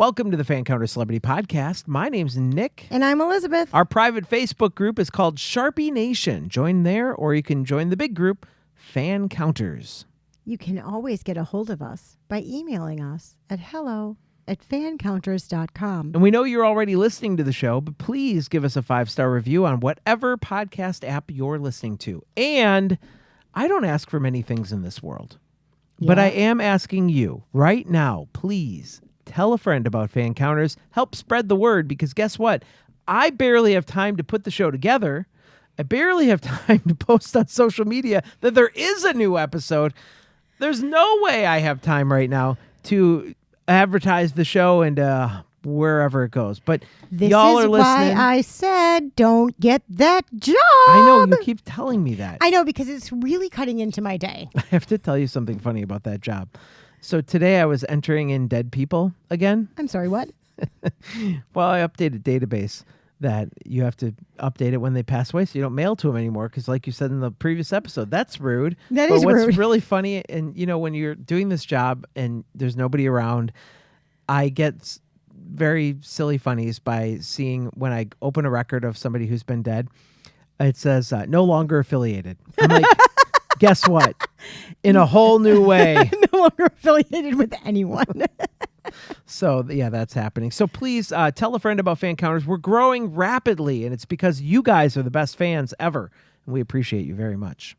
Welcome to the Fancounters Celebrity Podcast. My name's Nick. And I'm Elizabeth. Our private Facebook group is called Sharpie Nation. Join there, or you can join the big group, Fancounters. You can always get a hold of us by emailing us at hello@fancounters.com. And we know you're already listening to the show, but please give us a 5-star review on whatever podcast app you're listening to. And I don't ask for many things in this world, but I am asking you right now, please tell a friend about Fancounters. Help spread the word, because guess what? I barely have time to put the show together. I barely have time to post on social media that there is a new episode. There's no way I have time right now to advertise the show and wherever it goes. But y'all are listening. This is why I said don't get that job. I know, you keep telling me that. I know, because it's really cutting into my day. I have to tell you something funny about that job. So today I was entering in dead people again. I'm sorry, what? Well, I updated database that you have to update it when they pass away, so you don't mail to them anymore, because like you said in the previous episode, that's rude. That is rude. What's really funny, and you know, when you're doing this job and there's nobody around, I get very silly funnies by seeing when I open a record of somebody who's been dead, it says no longer affiliated. I'm like, guess what? In a whole new way. No longer affiliated with anyone. So, yeah, that's happening. So please tell a friend about Fancounters. We're growing rapidly, and it's because you guys are the best fans ever, and we appreciate you very much.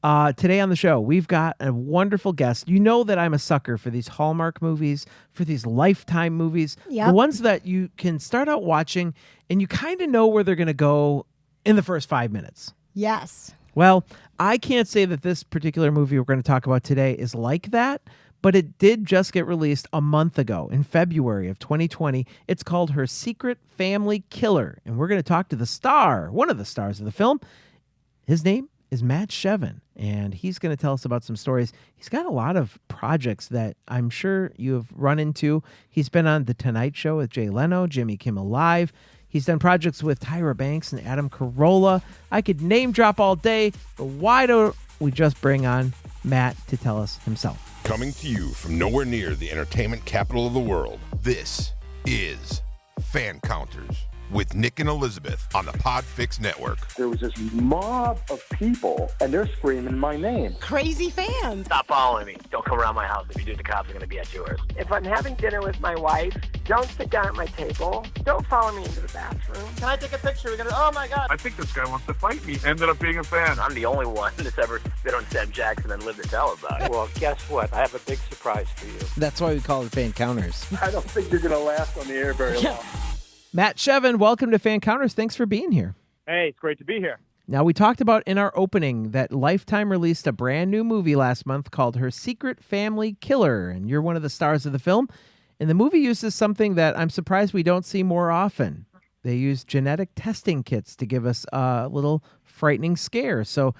Today on the show, we've got a wonderful guest. You know that I'm a sucker for these Hallmark movies, for these Lifetime movies, the ones that you can start out watching, and you kind of know where they're going to go in the first 5 minutes. Yes. Well, I can't say that this particular movie we're going to talk about today is like that, but it did just get released a month ago in February of 2020. It's called Her Secret Family Killer, and we're going to talk to the star, one of the stars of the film. His name is Matt Shevin, and he's going to tell us about some stories. He's got a lot of projects that I'm sure you have run into. He's been on The Tonight Show with Jay Leno, Jimmy Kimmel Live. He's done projects with Tyra Banks and Adam Carolla. I could name drop all day, but why don't we just bring on Matt to tell us himself? Coming to you from nowhere near the entertainment capital of the world, this is Fancounters with Nick and Elizabeth on the Podfix Network. There was this mob of people, and they're screaming my name. Crazy fans. Stop following me. Don't come around my house. If you do, the cops are going to be at yours. If I'm having dinner with my wife, don't sit down at my table. Don't follow me into the bathroom. Can I take a picture? We're going to, oh my God. I think this guy wants to fight me. Ended up being a fan. I'm the only one that's ever been on Sam Jackson and lived to tell about it. Well, guess what? I have a big surprise for you. That's why we call it Fancounters. I don't think you're going to last on the air very long. Matt Shevin, welcome to Fancounters. Thanks for being here. Hey, it's great to be here. Now, we talked about in our opening that Lifetime released a brand new movie last month called Her Secret Family Killer, and you're one of the stars of the film. And the movie uses something that I'm surprised we don't see more often. They use genetic testing kits to give us a little frightening scare. So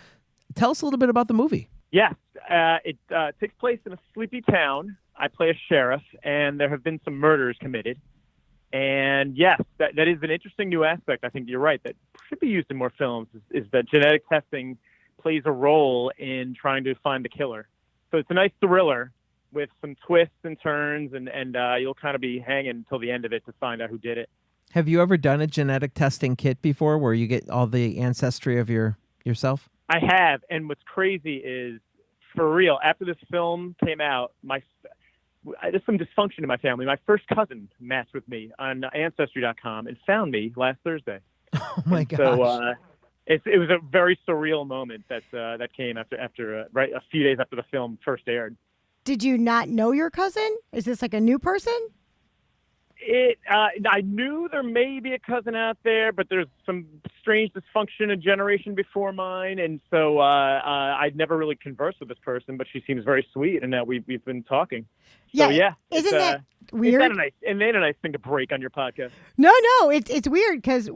tell us a little bit about the movie. Yes, it takes place in a sleepy town. I play a sheriff, and there have been some murders committed. And yes, that is an interesting new aspect. I think you're right. That should be used in more films is that genetic testing plays a role in trying to find the killer. So it's a nice thriller with some twists and turns, and you'll kind of be hanging until the end of it to find out who did it. Have you ever done a genetic testing kit before where you get all the ancestry of yourself? I have. And what's crazy is, for real, after this film came out, there's some dysfunction in my family. My first cousin matched with me on Ancestry.com and found me last Thursday. Oh my gosh! So it was a very surreal moment that came after right a few days after the film first aired. Did you not know your cousin? Is this like a new person? I knew there may be a cousin out there, but there's some strange dysfunction a generation before mine, and so I'd never really conversed with this person, but she seems very sweet, and we've been talking. Yeah, so, yeah. Isn't that weird? Isn't that a nice thing to break on your podcast? No, it's weird because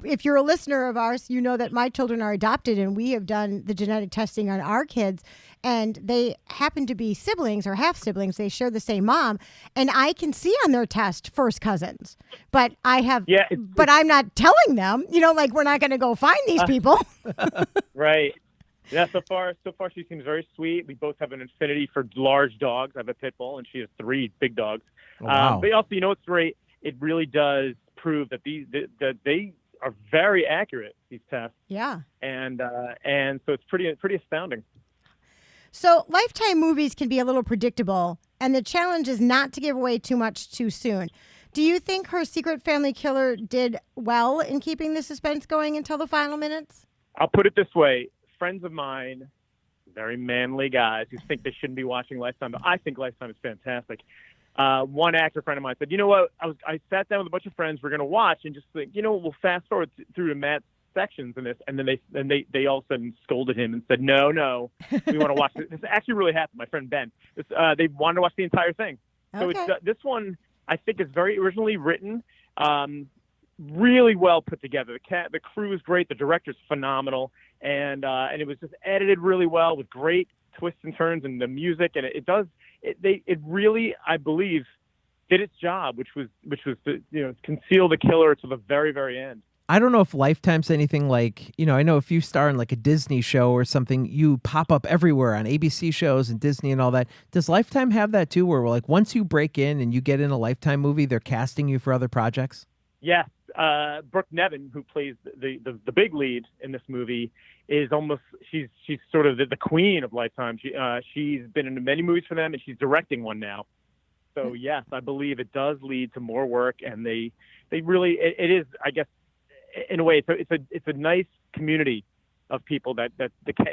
if you're a listener of ours, you know that my children are adopted, and we have done the genetic testing on our kids, and they happen to be siblings or half siblings. They share the same mom, and I can see on their test first cousins, but but I'm not telling them. Like we're not going to go find these people. Right. Yeah, so far she seems very sweet. We both have an affinity for large dogs. I have a pit bull, and she has 3 big dogs. Oh, wow. But also, you know what's great? It really does prove that that they are very accurate, these tests. Yeah. And so it's pretty astounding. So Lifetime movies can be a little predictable, and the challenge is not to give away too much too soon. Do you think Her Secret Family Killer did well in keeping the suspense going until the final minutes? I'll put it this way. Friends of mine, very manly guys who think they shouldn't be watching Lifetime, but I think Lifetime is fantastic. One actor friend of mine said, you know what, I sat down with a bunch of friends, we're going to watch, and just think, you know, we'll fast forward through to Matt's sections in this, and then they all of a sudden scolded him and said, no, we want to watch this. This actually really happened. My friend Ben, they wanted to watch the entire thing. So Okay. it's this one I think is very originally written, really well put together. The crew is great, the director's phenomenal, and it was just edited really well with great twists and turns, and the music, and it really, I believe, did its job, which was to, you know, conceal the killer to the very, very end. I don't know if Lifetime's anything like, you know, I know if you star in like a Disney show or something, you pop up everywhere on ABC shows and Disney and all that. Does Lifetime have that too, where like once you break in and you get in a Lifetime movie, they're casting you for other projects? Yes. Brooke Nevin, who plays the big lead in this movie, is almost, she's sort of the queen of Lifetime. She's been in many movies for them, and she's directing one now. So yes, I believe it does lead to more work, and they really, it is, I guess, in a way, it's a nice community of people that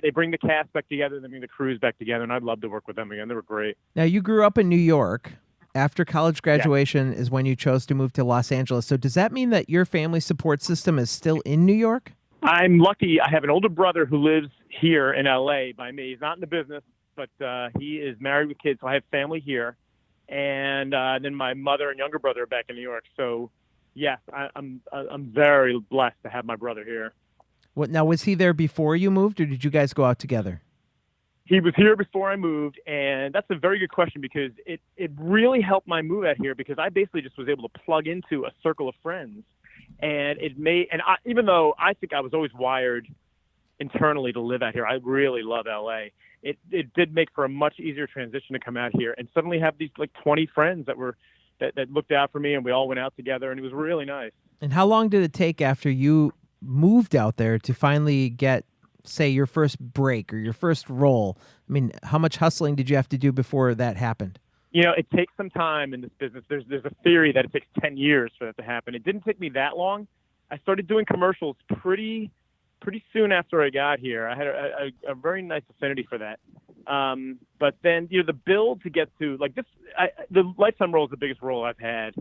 they bring the cast back together, they bring the crews back together, and I'd love to work with them again. They were great. Now, you grew up in New York. After college graduation is when you chose to move to Los Angeles. So does that mean that your family support system is still in New York? I'm lucky. I have an older brother who lives here in L.A. by me. He's not in the business, but he is married with kids, so I have family here. And then my mother and younger brother are back in New York. So yes, I'm very blessed to have my brother here. What now? Was he there before you moved, or did you guys go out together? He was here before I moved, and that's a very good question because it really helped my move out here because I basically just was able to plug into a circle of friends, and even though I think I was always wired internally to live out here, I really love LA. It did make for a much easier transition to come out here and suddenly have these like 20 friends that looked out for me, and we all went out together, and it was really nice. And how long did it take after you moved out there to finally get, say, your first break or your first role? I mean, how much hustling did you have to do before that happened? You know, it takes some time in this business. There's a theory that it takes 10 years for that to happen. It didn't take me that long. I started doing commercials pretty soon after I got here. I had a very nice affinity for that. But then, you know, the build to get to like this, the Lifetime role is the biggest role I've had.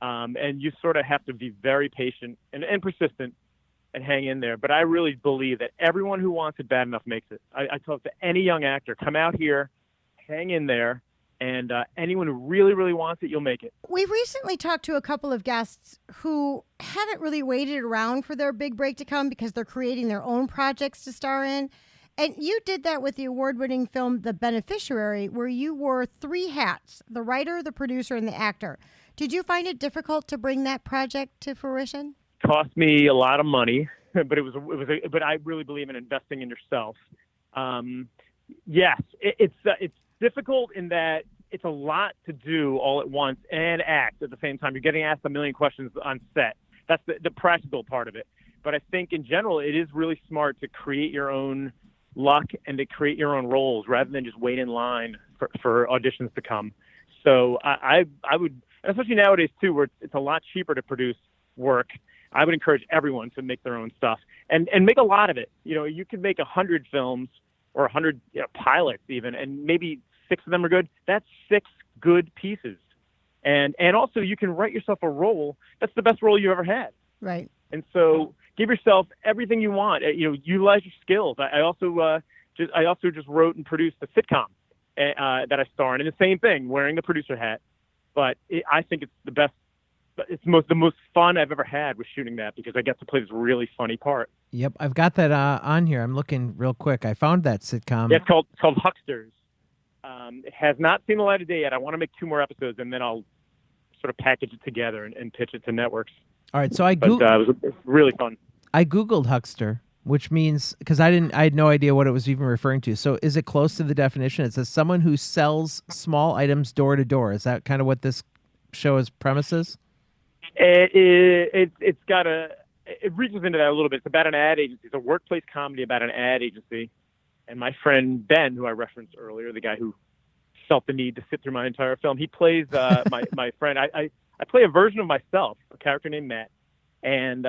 And you sort of have to be very patient and persistent and hang in there. But I really believe that everyone who wants it bad enough makes it. I tell it to any young actor, come out here, hang in there, and anyone who really, really wants it, you'll make it. We've recently talked to a couple of guests who haven't really waited around for their big break to come because they're creating their own projects to star in. And you did that with the award-winning film The Beneficiary, where you wore 3 hats, the writer, the producer, and the actor. Did you find it difficult to bring that project to fruition? Cost me a lot of money, but but I really believe in investing in yourself. Yes, it's difficult in that it's a lot to do all at once and act at the same time. You're getting asked a million questions on set. That's the practical part of it. But I think in general, it is really smart to create your own luck and to create your own roles rather than just wait in line for auditions to come. So I would, especially nowadays too, where it's a lot cheaper to produce work, I would encourage everyone to make their own stuff and make a lot of it. You know, you could make 100 films or 100 pilots even, and maybe 6 of them are good. That's 6 good pieces. And also you can write yourself a role. That's the best role you ever had. Right. And so give yourself everything you want. You know, utilize your skills. I also just wrote and produced a sitcom that I star in, and the same thing, wearing the producer hat. But I think it's the best. It's the most fun I've ever had with shooting that because I get to play this really funny part. Yep, I've got that on here. I'm looking real quick. I found that sitcom. Yeah, it's called Hucksters. It has not seen the light of day yet. I want to make 2 more episodes, and then I'll sort of package it together and pitch it to networks. All right, so it was really fun. I Googled Huckster, which means, because I had no idea what it was even referring to. So is it close to the definition? It says someone who sells small items door to door. Is that kind of what this show is premises? It reaches into that a little bit. It's about an ad agency. It's a workplace comedy about an ad agency. And my friend Ben, who I referenced earlier, the guy who felt the need to sit through my entire film, he plays my friend. I play a version of myself, a character named Matt. And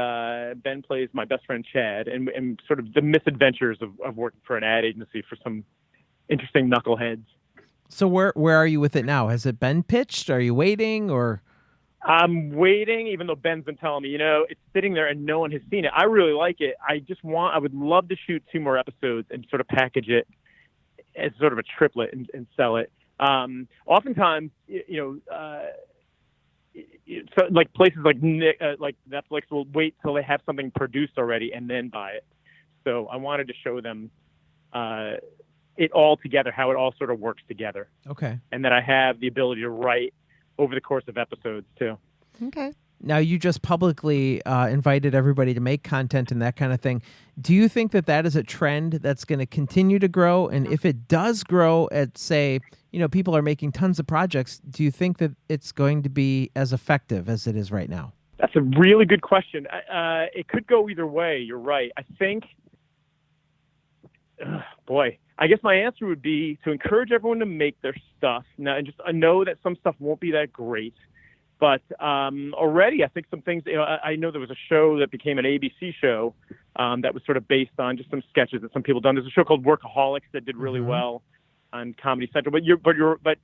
Ben plays my best friend Chad, and sort of the misadventures of working for an ad agency for some interesting knuckleheads. So where are you with it now? Has it been pitched? Are you waiting, or? I'm waiting, even though Ben's been telling me, it's sitting there and no one has seen it. I really like it. I would love to shoot 2 more episodes and sort of package it as sort of a triplet and sell it. Oftentimes, so like places like Netflix will wait till they have something produced already and then buy it. So I wanted to show them it all together, how it all sort of works together. Okay. And that I have the ability to write over the course of episodes too. Okay. Now, you just publicly invited everybody to make content and that kind of thing. Do you think that is a trend that's going to continue to grow? And if it does grow at, say, people are making tons of projects, do you think that it's going to be as effective as it is right now? That's a really good question. It could go either way. You're right. I think, I guess my answer would be to encourage everyone to make their stuff. Now, and I know that some stuff won't be that great. But already, I think some things, I know there was a show that became an ABC show that was sort of based on just some sketches that some people done. There's a show called Workaholics that did really well on Comedy Central. But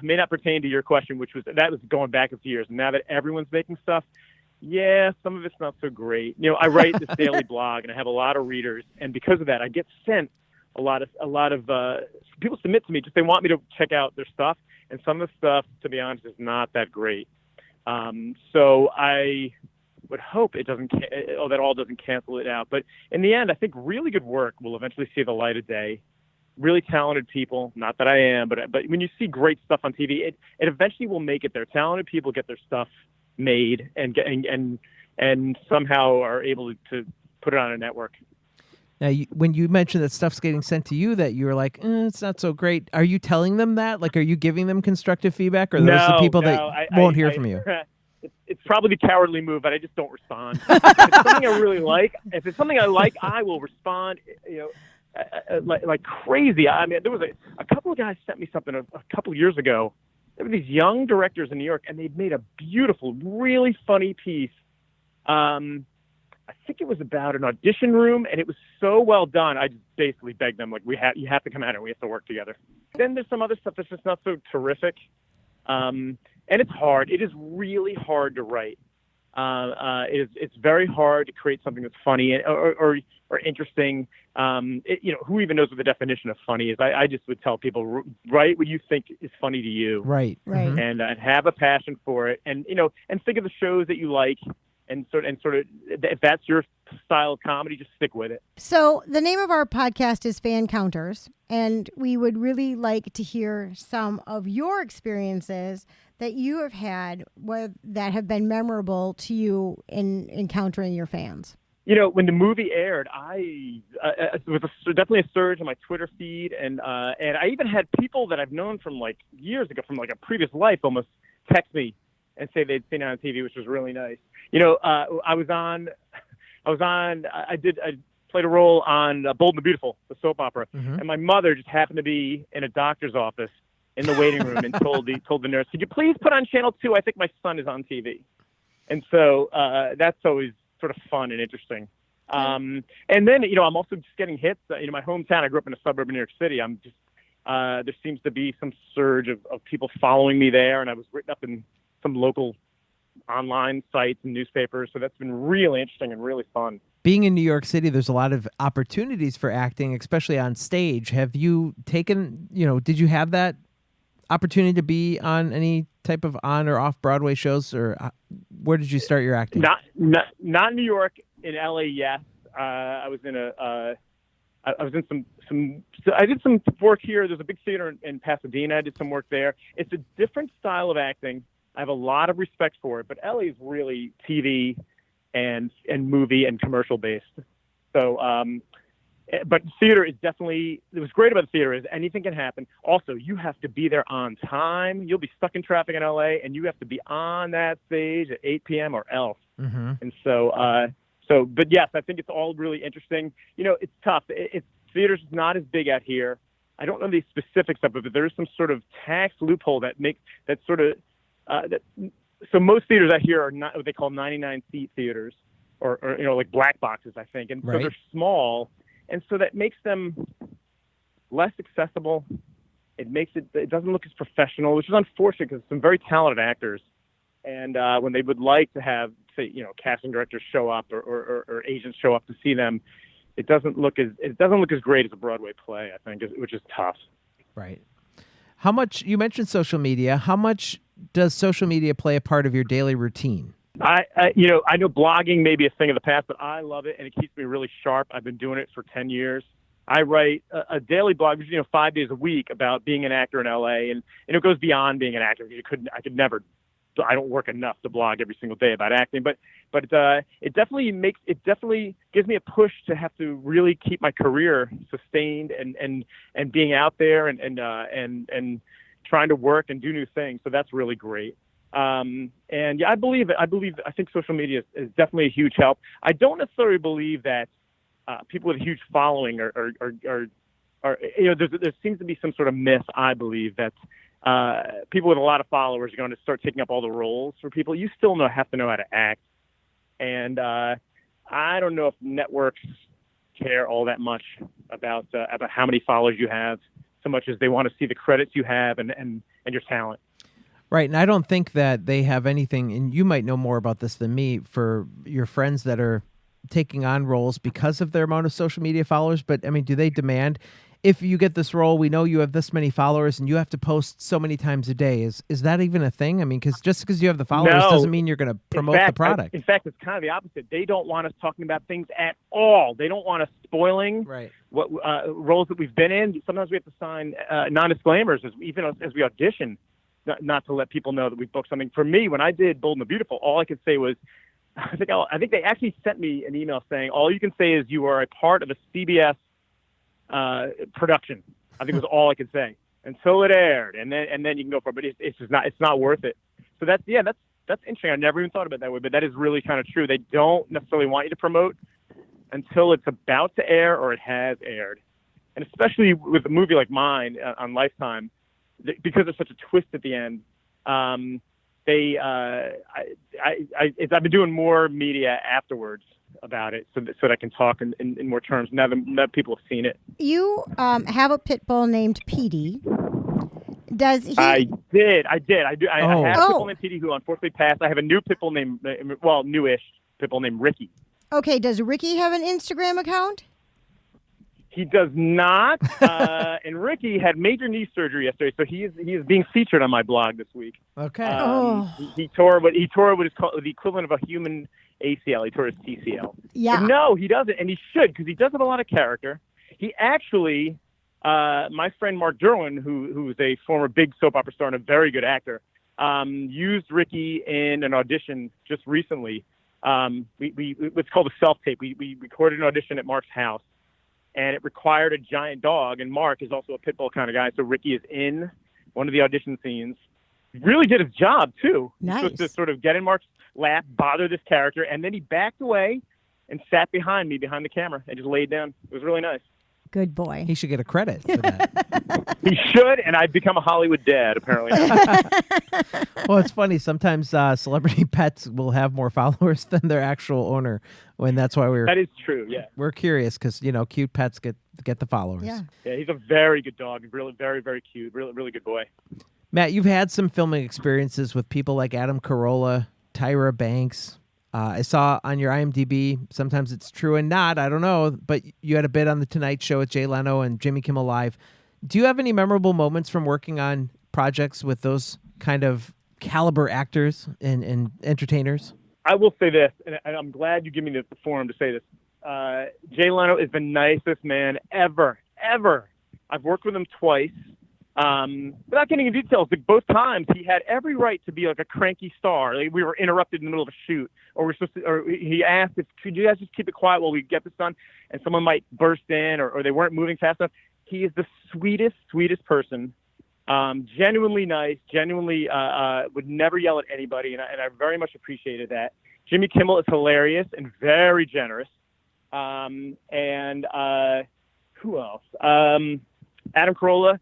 may not pertain to your question, which was going back a few years. Now that everyone's making stuff, yeah, some of it's not so great. I write this daily blog and I have a lot of readers, and because of that, I get sent a lot of people submit to me just they want me to check out their stuff. And some of the stuff, to be honest, is not that great. So I would hope that all doesn't cancel it out. But in the end, I think really good work will eventually see the light of day. Really talented people, not that I am, but when you see great stuff on TV, it eventually will make it there. Talented people get their stuff made and somehow are able to put it on a network. Now, when you mentioned that stuff's getting sent to you, that you were like, it's not so great. Are you telling them that? Like, are you giving them constructive feedback, or are those the people that won't hear from you? It's probably the cowardly move, but I just don't respond. If it's something I really like, if it's something I like, I will respond. Like crazy. I mean, there was a couple of guys sent me something a couple of years ago. There were these young directors in New York, and they'd made a beautiful, really funny piece. I think it was about an audition room, and it was so well done. I just basically begged them, like, you have to come out and we have to work together. Then there's some other stuff that's just not so terrific. And it's hard. It is really hard to write. It's very hard to create something that's funny or interesting. Who even knows what the definition of funny is? I just would tell people, write what you think is funny to you. Right. Right. And have a passion for it. And, and think of the shows that you like. And sort of, if that's your style of comedy, just stick with it. So the name of our podcast is Fancounters, and we would really like to hear some of your experiences that you have had that have been memorable to you in encountering your fans. When the movie aired, there was definitely a surge on my Twitter feed, and I even had people that I've known from like years ago, from like a previous life, almost text me and say they'd seen it on TV, which was really nice. I played a role on Bold and the Beautiful, the soap opera, and my mother just happened to be in a doctor's office in the waiting room and told the nurse, "Could you please put on Channel 2? I think my son is on TV." And so that's always sort of fun and interesting. And then, I'm also just getting hits. My hometown, I grew up in a suburb of New York City. I'm just there seems to be some surge of people following me there, and I was written up in some local online sites and newspapers. So that's been really interesting and really fun. Being in New York City, there's a lot of opportunities for acting, especially on stage. Have you taken, did you have that opportunity to be on any type of on or off Broadway shows, or where did you start your acting? Not New York. In LA, yes. I was in I did some work here. There's a big theater in Pasadena. I did some work there. It's a different style of acting. I have a lot of respect for it, but LA is really TV and movie and commercial based. So, but theater is definitely, what's great about the theater is anything can happen. Also, you have to be there on time. You'll be stuck in traffic in LA, and you have to be on that stage at 8 p.m. or else. Mm-hmm. And but yes, I think it's all really interesting. It's tough. Theater's not as big out here. I don't know the specifics of it, but there is some sort of tax loophole that so most theaters out here are not what they call 99-seat theaters, or like black boxes, I think. And right. So they're small. And so that makes them less accessible. It doesn't look as professional, which is unfortunate because some very talented actors. And when they would like to have, say, casting directors show up or agents show up to see them, it doesn't look as great as a Broadway play, I think, which is tough. Right. How much, you mentioned social media, how much does social media play a part of your daily routine? I know blogging may be a thing of the past, but I love it, and it keeps me really sharp. I've been doing it for 10 years. I write a daily blog, 5 days a week about being an actor in LA, and it goes beyond being an actor. I could never. I don't work enough to blog every single day about acting, but it definitely gives me a push to have to really keep my career sustained and being out there and trying to work and do new things. So that's really great. And yeah, I think social media is definitely a huge help. I don't necessarily believe that people with a huge following there seems to be some sort of myth, I believe, that people with a lot of followers are going to start taking up all the roles for people. You still have to know how to act. And I don't know if networks care all that much about how many followers you have, so much as they want to see the credits you have and your talent. Right, and I don't think that they have anything, and you might know more about this than me, for your friends that are taking on roles because of their amount of social media followers. But, I mean, do they demand, if you get this role, we know you have this many followers and you have to post so many times a day. Is that even a thing? I mean, just because you have the followers doesn't mean you're going to promote the product. In fact, it's kind of the opposite. They don't want us talking about things at all. They don't want us spoiling what roles that we've been in. Sometimes we have to sign non-disclaimers as we audition, not to let people know that we booked something. For me, when I did Bold and the Beautiful, all I could say was, I think they actually sent me an email saying, all you can say is you are a part of a CBS production. I think was all I could say until it aired, and then you can go for it. But it's not worth it. So that's interesting. I never even thought about it that way, but that is really kind of true. They don't necessarily want you to promote until it's about to air or it has aired, and especially with a movie like mine on Lifetime, because there's such a twist at the end. I've been doing more media afterwards about it so that I can talk in more terms now that people have seen it. You have a pit bull named Petey. Does he? I did. I do. I have a pit bull named Petey who unfortunately passed. I have a new pit bull newish pit bull named Ricky. Okay, does Ricky have an Instagram account? He does not, and Ricky had major knee surgery yesterday, so he is being featured on my blog this week. Okay. He tore what is called the equivalent of a human ACL. He tore his TCL. Yeah. But no, he doesn't, and he should, because he does have a lot of character. He actually, my friend Mark Derwin, who is a former big soap opera star and a very good actor, used Ricky in an audition just recently. It's called a self-tape. We recorded an audition at Mark's house. And it required a giant dog, and Mark is also a pit bull kind of guy, so Ricky is in one of the audition scenes. Really did his job, too. Nice. Just to sort of get in Mark's lap, bother this character, and then he backed away and sat behind me, behind the camera, and just laid down. It was really nice. Good boy. He should get a credit for that. He should, and I've become a Hollywood dad, apparently. Well, it's funny. Sometimes celebrity pets will have more followers than their actual owner. When that's why That is true, yeah. We're curious because, cute pets get the followers. Yeah. Yeah, he's a very good dog. Really, very, very cute. Really, really good boy. Matt, you've had some filming experiences with people like Adam Carolla, Tyra Banks. I saw on your IMDb, sometimes it's true and not, I don't know, but you had a bit on The Tonight Show with Jay Leno and Jimmy Kimmel Live. Do you have any memorable moments from working on projects with those kind of caliber actors and entertainers? I will say this, and I'm glad you give me the forum to say this. Jay Leno is the nicest man ever. I've worked with him twice. Without getting into details, like both times he had every right to be like a cranky star. Like we were interrupted in the middle of a shoot, or he asked if could you guys just keep it quiet while we get this done, and someone might burst in, or they weren't moving fast enough. He is the sweetest person. Genuinely nice, genuinely would never yell at anybody, and I very much appreciated that. Jimmy Kimmel is hilarious and very generous. And who else? Adam Carolla.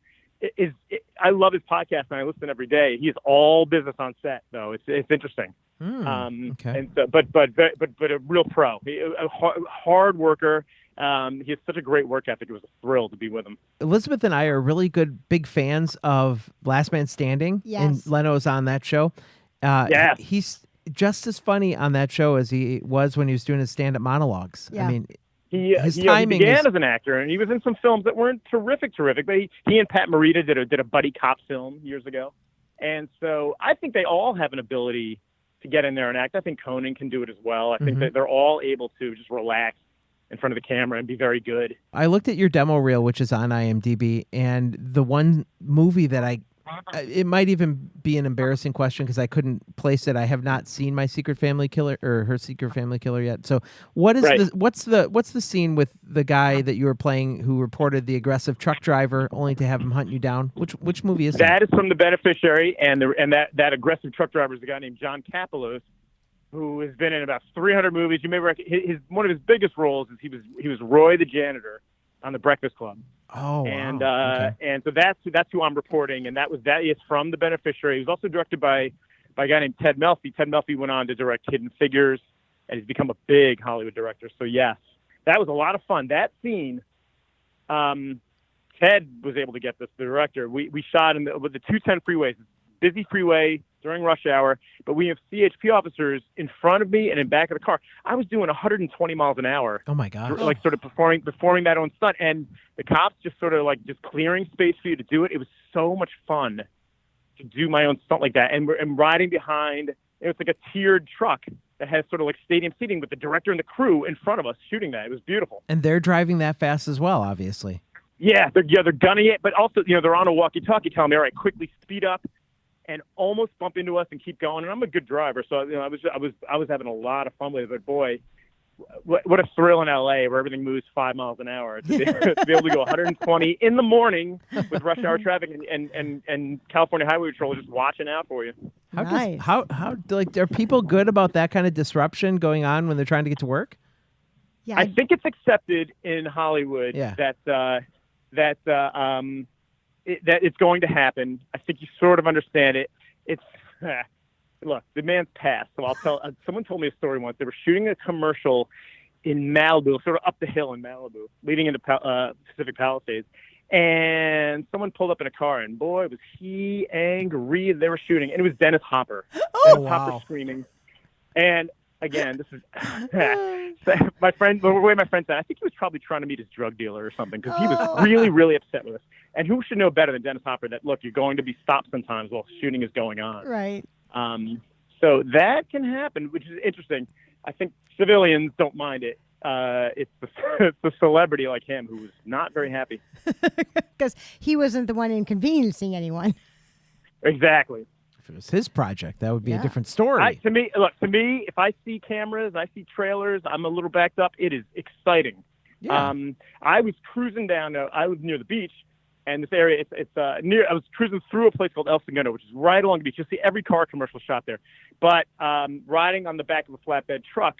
I love his podcast and I listen every day. He is all business on set, though. It's interesting. Okay. And so, but a real pro, a hard worker. He has such a great work ethic. It was a thrill to be with him. Elizabeth and I are really big fans of Last Man Standing. Yes. And Leno's on that show. Yes. He's just as funny on that show as he was when he was doing his stand-up monologues. Yeah. I mean, he began as an actor, and he was in some films that weren't terrific. But he and Pat Morita did a buddy cop film years ago, and so I think they all have an ability to get in there and act. I think Conan can do it as well. I think that they're all able to just relax in front of the camera and be very good. I looked at your demo reel, which is on IMDb, and the one movie that it might even be an embarrassing question because I couldn't place it. I have not seen My Secret Family Killer or Her Secret Family Killer yet. So what is what's the scene with the guy that you were playing who reported the aggressive truck driver only to have him hunt you down? Which movie is that? That is from The Beneficiary, and that aggressive truck driver is a guy named John Kapelos, who has been in about 300 movies. You may recognize one of his biggest roles is he was Roy the janitor on The Breakfast Club. Oh, and wow. Okay. And so that's who I'm reporting, and that is from The Beneficiary. He was also directed by a guy named Ted Melfi. Ted Melfi went on to direct Hidden Figures, and he's become a big Hollywood director. So yes, that was a lot of fun. That scene, Ted was able to get this. The director. We shot with the 210 freeways, busy freeway during rush hour, but we have CHP officers in front of me and in back of the car. I was doing 120 miles an hour. Oh my God! Like sort of performing that own stunt, and the cops just sort of like just clearing space for you to do it. It was so much fun to do my own stunt like that, and riding behind. It was like a tiered truck that has sort of like stadium seating with the director and the crew in front of us shooting that. It was beautiful. And they're driving that fast as well, obviously. Yeah, they're gunning it, but also they're on a walkie-talkie telling me, all right, quickly speed up and almost bump into us and keep going. And I'm a good driver, so I was having a lot of fun with it. But boy, what a thrill in LA where everything moves 5 miles an hour to be able to go 120 in the morning with rush hour traffic and California Highway Patrol just watching out for you. How are people good about that kind of disruption going on when they're trying to get to work? Yeah, I think it's accepted in Hollywood that it's going to happen. I think you sort of understand it. It's look, the man's passed. So I'll tell. Someone told me a story once. They were shooting a commercial in Malibu, sort of up the hill in Malibu, leading into Pacific Palisades. And someone pulled up in a car, and boy, was he angry. They were shooting, and it was Dennis Hopper. Dennis Hopper screaming. And again, this is my friend. The way my friend said, I think he was probably trying to meet his drug dealer or something because he was really, really upset with us. And who should know better than Dennis Hopper that look, you're going to be stopped sometimes while shooting is going on. Right. So that can happen, which is interesting. I think civilians don't mind it. It's the celebrity like him who was not very happy because he wasn't the one inconveniencing anyone. Exactly. If it was his project, that would be a different story. To me, if I see cameras, I see trailers, I'm a little backed up. It is exciting. Yeah. I was cruising down. I live near the beach, and this area, it's near. I was cruising through a place called El Segundo, which is right along the beach. You'll see every car commercial shot there. But riding on the back of a flatbed truck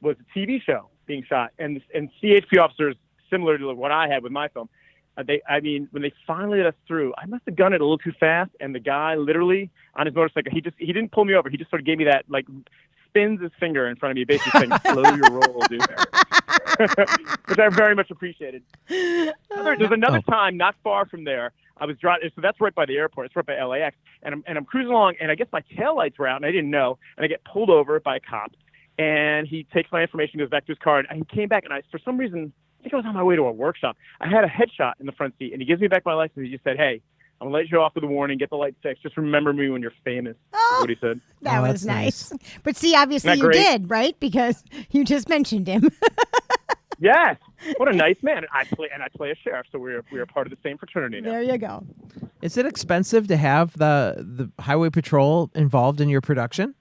was a TV show being shot, and CHP officers, similar to what I had with my film. When they finally let us through, I must have gunned it a little too fast, and the guy literally on his motorcycle, he didn't pull me over. He just sort of gave me that, like, spins his finger in front of me, basically saying, "Slow your roll, dude," which I very much appreciated. There's another time not far from there. I was driving, so that's right by the airport. It's right by LAX, and I'm cruising along, and I guess my taillights were out, and I didn't know, and I get pulled over by a cop, and he takes my information, goes back to his car, and he came back, and for some reason, I think I was on my way to a workshop. I had a headshot in the front seat, and he gives me back my license. He just said, "Hey, I'm going to let you off with a warning. Get the light fixed. Just remember me when you're famous," is what he said. That was nice. But see, obviously you did, right? Because you just mentioned him. Yes. What a nice man. I play a sheriff, so we're part of the same fraternity now. There you go. Is it expensive to have the highway patrol involved in your production?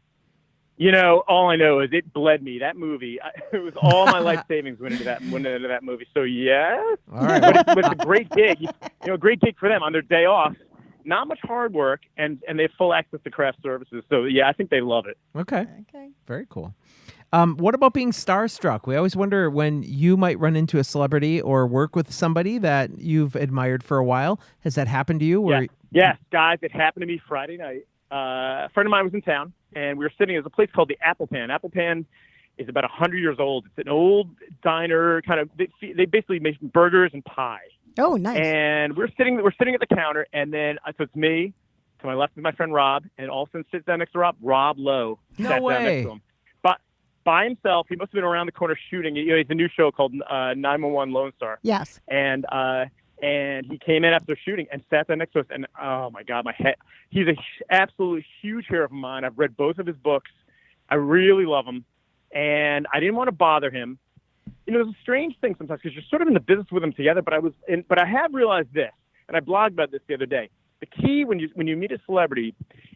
All I know is it bled me. That movie, it was all my life savings went into that movie. So yeah, All right. but it's a great gig. A great gig for them on their day off. Not much hard work, and they have full access to craft services. So yeah, I think they love it. Okay. Very cool. What about being starstruck? We always wonder when you might run into a celebrity or work with somebody that you've admired for a while. Has that happened to you? Yes, guys, it happened to me Friday night. A friend of mine was in town, and we were sitting at a place called the Apple Pan. Apple Pan is about 100 years old. It's an old diner, kind of. They basically make burgers and pie. Oh, nice. And we're sitting at the counter, and then so it's me. To my left is my friend Rob, and all of a sudden sits down next to Rob Lowe. No sat way. down next to him. But by himself, he must have been around the corner shooting. He's a new show called 911 Lone Star. Yes. And he came in after shooting and sat there next to us. And oh my God, my head. He's an absolutely huge hero of mine. I've read both of his books. I really love him, and I didn't want to bother him. There's a strange thing sometimes because you're sort of in the business with them together. But I have realized this, and I blogged about this the other day. The key when you meet a celebrity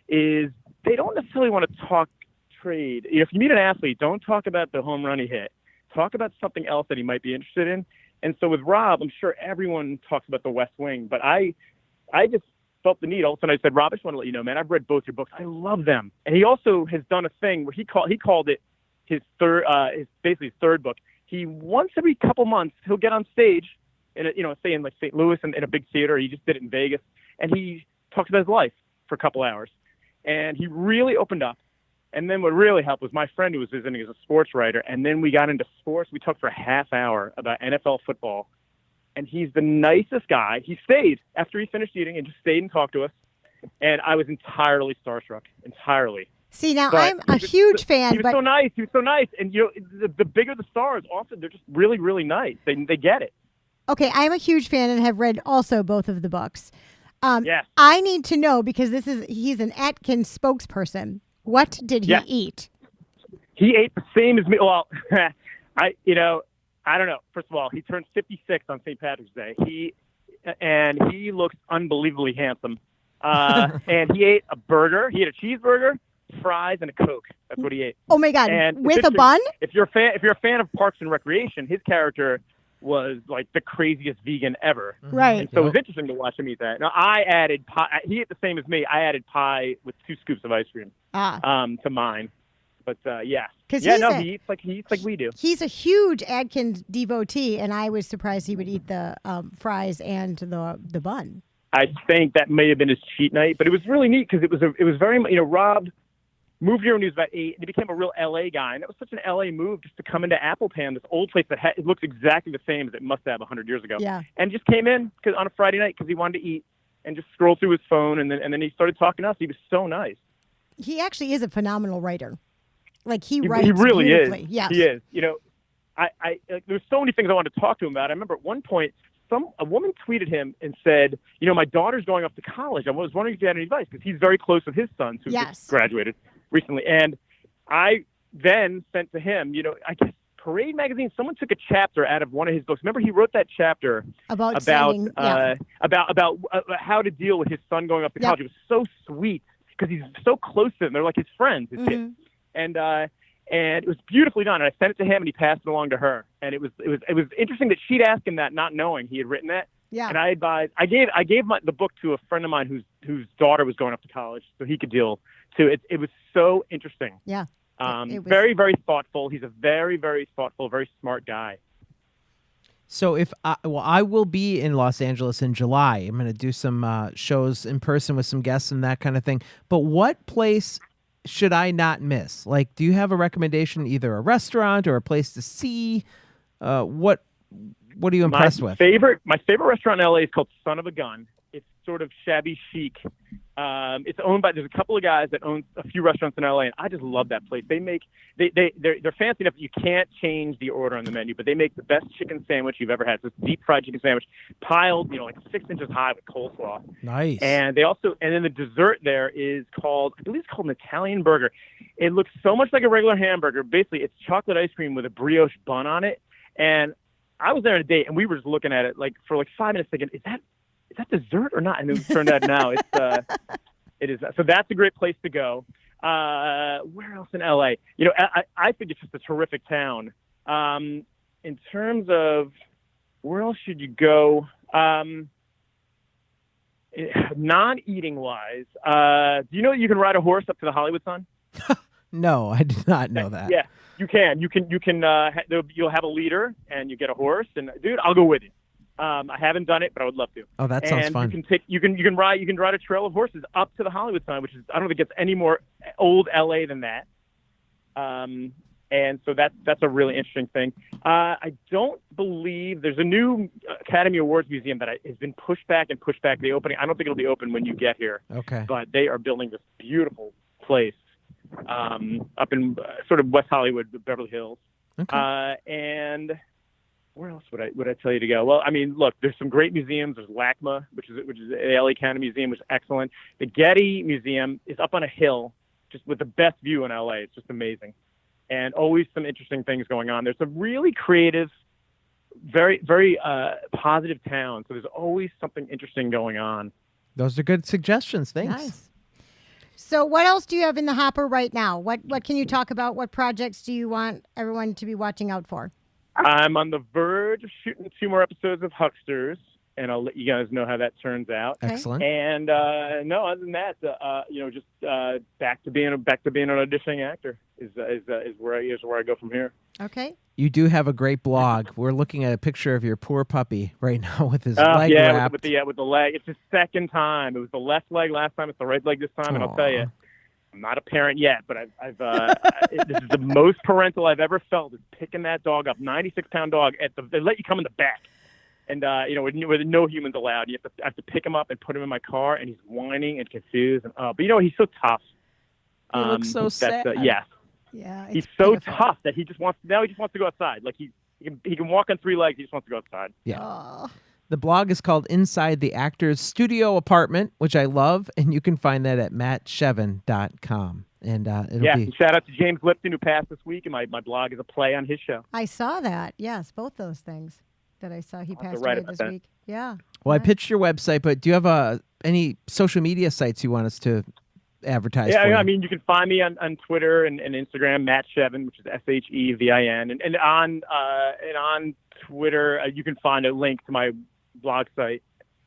is they don't necessarily want to talk trade. If you meet an athlete, don't talk about the home run he hit. Talk about something else that he might be interested in. And so with Rob, I'm sure everyone talks about the West Wing, but I just felt the need. All of a sudden I said, Rob, I just want to let you know, man, I've read both your books. I love them. And he also has done a thing where he called it his third book. He once every couple months, he'll get on stage say in like St. Louis and in a big theater. He just did it in Vegas. And he talks about his life for a couple hours. And he really opened up. And then what really helped was my friend who was visiting as a sports writer. And then we got into sports. We talked for a half hour about NFL football. And he's the nicest guy. He stayed after he finished eating and just stayed and talked to us. And I was entirely starstruck, entirely. See, now I'm a huge fan. He was so nice. He was so nice. And, the bigger the stars, often they're just really, really nice. They get it. Okay, I'm a huge fan and have read also both of the books. Yes. I need to know, because he's an Atkins spokesperson. What did he eat? He ate the same as me. Well, I don't know. First of all, he turned 56 on St. Patrick's Day. He looks unbelievably handsome. And he ate a burger. He ate a cheeseburger, fries, and a Coke. That's what he ate. Oh my God! And with a bun? If you're a fan of Parks and Recreation, his character was like the craziest vegan ever. Right. And so it was interesting to watch him eat that. Now I added pie. He ate the same as me. I added pie with 2 scoops of ice cream to mine. But yeah. He eats like we do. He's a huge Atkins devotee, and I was surprised he would eat the fries and the bun. I think that may have been his cheat night, but it was really neat because it was very, Rob moved here when he was about 8, and he became a real LA guy. And it was such an LA move just to come into Apple Pan, this old place that it looks exactly the same as it must have 100 years ago. Yeah. And just came in on a Friday night because he wanted to eat and just scroll through his phone. And then he started talking to us. He was so nice. He actually is a phenomenal writer. Like he writes He really beautifully. is. Yes. He is. There's so many things I wanted to talk to him about. I remember at one point, a woman tweeted him and said, my daughter's going off to college. I was wondering if you had any advice, because he's very close with his son, who just graduated recently. And I then sent to him, I guess Parade Magazine, someone took a chapter out of one of his books. Remember, he wrote that chapter about how to deal with his son going off to college. It was so sweet because he's so close to them. They're like his friends, his kids. And it was beautifully done. And I sent it to him, and he passed it along to her. And it was interesting that she'd asked him that, not knowing he had written that. Yeah. And I gave the book to a friend of mine whose daughter was going up to college, so he could deal too. It was so interesting. Yeah. It was very, very thoughtful. He's a very, very thoughtful, very smart guy. So I will be in Los Angeles in July. I'm going to do some shows in person with some guests and that kind of thing. But what place should I not miss? Like, do you have a recommendation, either a restaurant or a place to see? What are you impressed with? My favorite restaurant in LA is called Son of a Gun. It's sort of shabby chic. It's owned by, there's a couple of guys that own a few restaurants in LA, and I just love that place. They're fancy enough that you can't change the order on the menu, but they make the best chicken sandwich you've ever had. It's a deep fried chicken sandwich, piled, like 6 inches high with coleslaw. Nice. And then the dessert there is called, I believe it's called an Italian burger. It looks so much like a regular hamburger. Basically, it's chocolate ice cream with a brioche bun on it. And I was there on a date, and we were just looking at it like for like 5 minutes, thinking, is that dessert or not? And it turned out now it is. So that's a great place to go. Where else in LA? You know, I think it's just a terrific town. In terms of where else should you go? Non-eating wise, do you know that you can ride a horse up to the Hollywood sign? No, I did not know that. Yeah, you can. You'll have a leader, and you get a horse. And dude, I'll go with you. I haven't done it, but I would love to. Oh, that sounds fun. You can ride a trail of horses up to the Hollywood sign, which is, I don't think it gets any more old LA than that. And so that's a really interesting thing. I don't believe there's a new Academy Awards museum that has been pushed back. The opening, I don't think it'll be open when you get here. Okay. But they are building this beautiful place up in sort of West Hollywood, Beverly Hills. Okay. And where else would I tell you to go? Well, I mean, look, there's some great museums. There's LACMA, which is the LA County Museum, which is excellent. The Getty Museum is up on a hill, just with the best view in LA. It's just amazing, and always some interesting things going on. There's a really creative, very, very positive town. So there's always something interesting going on. Those are good suggestions. Thanks. Nice. So what else do you have in the hopper right now? What can you talk about? What projects do you want everyone to be watching out for? I'm on the verge of shooting 2 more episodes of Hucksters, and I'll let you guys know how that turns out. Excellent. And no, other than that, just back to being an auditioning actor is where I go from here. Okay. You do have a great blog. We're looking at a picture of your poor puppy right now with his leg wrapped. with the leg. It's his second time. It was the left leg last time. It's the right leg this time. And I'll tell you, I'm not a parent yet, but this is the most parental I've ever felt, is picking that dog up, 96-pound dog. They let you come in the back, and with no humans allowed. I have to pick him up and put him in my car, and he's whining and confused. But he's so tough. He looks so sad. Yeah, he's so tough that he just wants to go outside. Like he can walk on 3 legs. He just wants to go outside. Yeah. Oh. The blog is called Inside the Actor's Studio Apartment, which I love, and you can find that at mattshevin.com. And and shout out to James Lipton, who passed this week, and my blog is a play on his show. I saw that. Yes, both those things that I saw. He passed away this week. Yeah. Well, I pitched your website, but do you have any social media sites you want us to advertise for? I mean, you can find me on Twitter and Instagram, Matt Shevin, which is SHEVIN, and on Twitter you can find a link to my blog site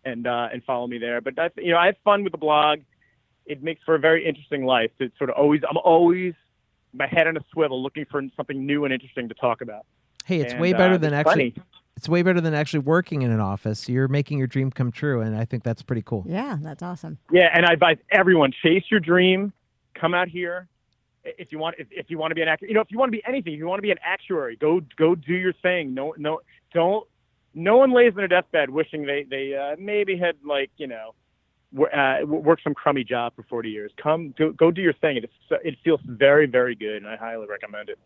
and follow me there. But I have fun with the blog. It makes for a very interesting life. It's I'm always my head on a swivel, looking for something new and interesting to talk about. Hey, it's way better than actually working in an office. You're making your dream come true, and I think that's pretty cool. Yeah, that's awesome. Yeah, and I advise everyone, chase your dream. Come out here. If you want to be an actor, if you want to be anything, if you want to be an actuary, go do your thing. No one lays in their deathbed wishing they maybe had worked some crummy job for 40 years. Go do your thing. It feels very, very good, and I highly recommend it.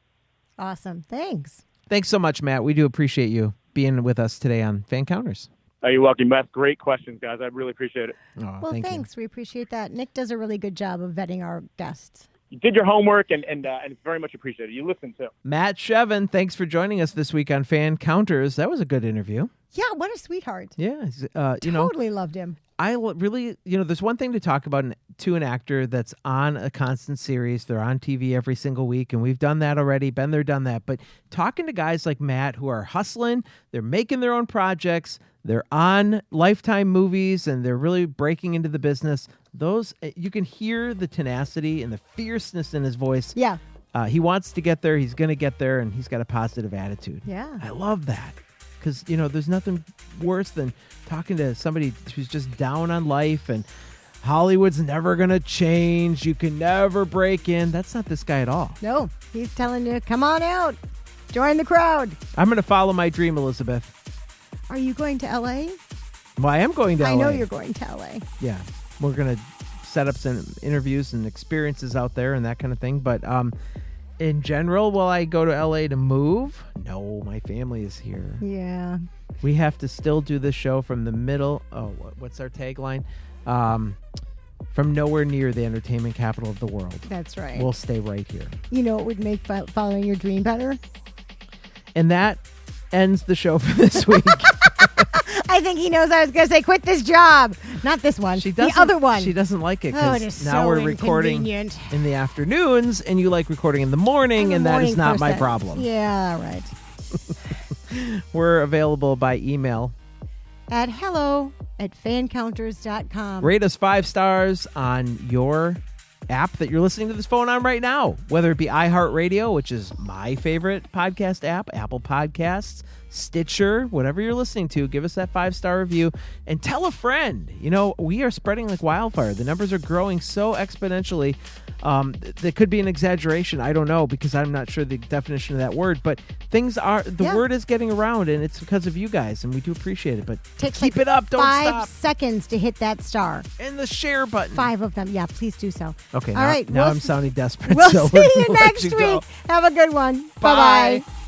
Awesome. Thanks so much, Matt. We do appreciate you being with us today on Fancounters. Oh, you're welcome. That's great questions, guys. I really appreciate it. Oh, well, thanks. We appreciate that. Nick does a really good job of vetting our guests. You did your homework, and it's very much appreciated. You listened too. Matt Shevin, thanks for joining us this week on Fancounters. That was a good interview. Yeah, what a sweetheart. Yeah, totally loved him. I really, there's one thing to talk about to an actor that's on a constant series. They're on TV every single week, and we've done that already. Been there, done that. But talking to guys like Matt who are hustling, they're making their own projects, they're on Lifetime movies, and they're really breaking into the business. Those, you can hear the tenacity and the fierceness in his voice. Yeah. He wants to get there. He's going to get there, and he's got a positive attitude. Yeah. I love that. Because, there's nothing worse than talking to somebody who's just down on life and Hollywood's never going to change. You can never break in. That's not this guy at all. No, he's telling you, come on out. Join the crowd. I'm going to follow my dream, Elizabeth. Are you going to L.A.? Well, I am going to L.A. I know you're going to L.A. Yeah. We're going to set up some interviews and experiences out there and that kind of thing. But in general, will I go to L.A. to move? No, my family is here. Yeah. We have to still do this show from the middle. Oh, what's our tagline? From nowhere near the entertainment capital of the world. That's right. We'll stay right here. You know what would make following your dream better? And that ends the show for this week. I think he knows I was going to say quit this job. Not this one. The other one. She doesn't like it Oh, it because is now so we're recording inconvenient. in the afternoons and you like recording in the morning, I'm a and that morning is not my person. problem. Yeah, right. We're available by email. At hello@fancounters.com. Rate us 5 stars on your app that you're listening to this phone on right now, whether it be iHeartRadio, which is my favorite podcast app, Apple Podcasts, Stitcher, whatever you're listening to. Give us that 5-star review and tell a friend. You know, we are spreading like wildfire. The numbers are growing so exponentially. That could be an exaggeration. I don't know, because I'm not sure the definition of that word, but the word is getting around, and it's because of you guys, and we do appreciate it. But keep it up. Don't 5 stop. seconds to hit that star. And the share button. 5 of them. Yeah, please do so. Okay. All right. Now I'm sounding desperate. We'll so see we're you gonna let next you go. week. Have a good one. Bye. Bye-bye.